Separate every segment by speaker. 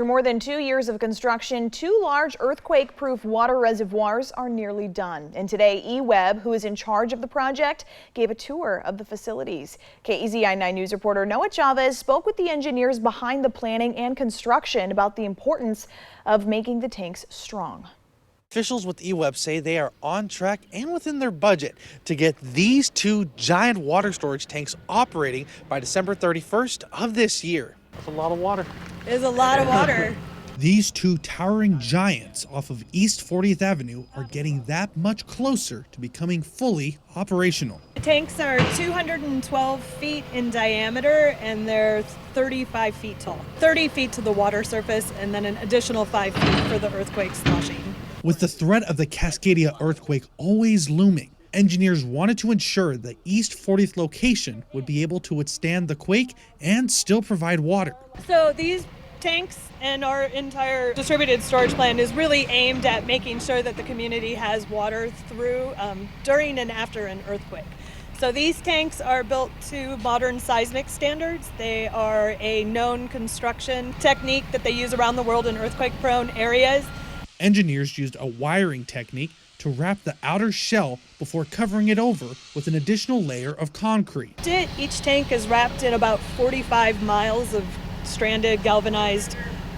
Speaker 1: After more than 2 years of construction, 2 large earthquake-proof water reservoirs are nearly done. And today, eWeb, who is in charge of the project, gave a tour of the facilities. KEZI 9 News reporter Noah Chavez spoke with the engineers behind the planning and construction about the importance of making the tanks strong.
Speaker 2: Officials with eWeb say they are on track and within their budget to get these 2 giant water storage tanks operating by December 31st of this year. That's a lot of water.
Speaker 3: It is a lot of water.
Speaker 4: These 2 towering giants off of East 40th Avenue are getting that much closer to becoming fully operational.
Speaker 3: The tanks are 212 feet in diameter and they're 35 feet tall. 30 feet to the water surface and then an additional 5 feet for the earthquake sloshing.
Speaker 4: With the threat of the Cascadia earthquake always looming, engineers wanted to ensure the East 40th location would be able to withstand the quake and still provide water.
Speaker 3: So these tanks and our entire distributed storage plan is really aimed at making sure that the community has water through, during and after an earthquake. So these tanks are built to modern seismic standards. They are a known construction technique that they use around the world in earthquake-prone areas.
Speaker 4: Engineers used a wiring technique to wrap the outer shell before covering it over with an additional layer of concrete.
Speaker 3: Each tank is wrapped in about 45 miles of stranded galvanized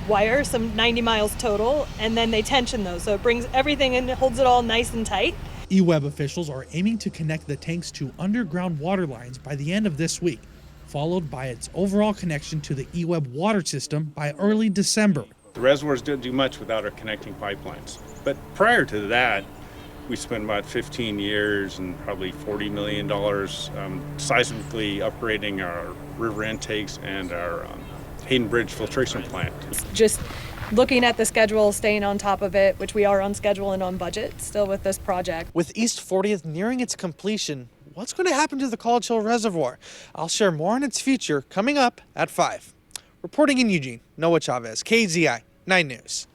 Speaker 3: wire, some 90 miles total, and then they tension those. So it brings everything in, holds it all nice and tight.
Speaker 4: eWeb officials are aiming to connect the tanks to underground water lines by the end of this week, followed by its overall connection to the eWeb water system by early December.
Speaker 5: The reservoirs didn't do much without our connecting pipelines. But prior to that, we spent about 15 years and probably $40 million seismically upgrading our river intakes and our Hayden Bridge filtration plant.
Speaker 3: Just looking at the schedule, staying on top of it, which we are on schedule and on budget still with this project.
Speaker 2: With East 40th nearing its completion, what's going to happen to the College Hill Reservoir? I'll share more on its future coming up at 5. Reporting in Eugene, Noah Chavez, KZI 9 News.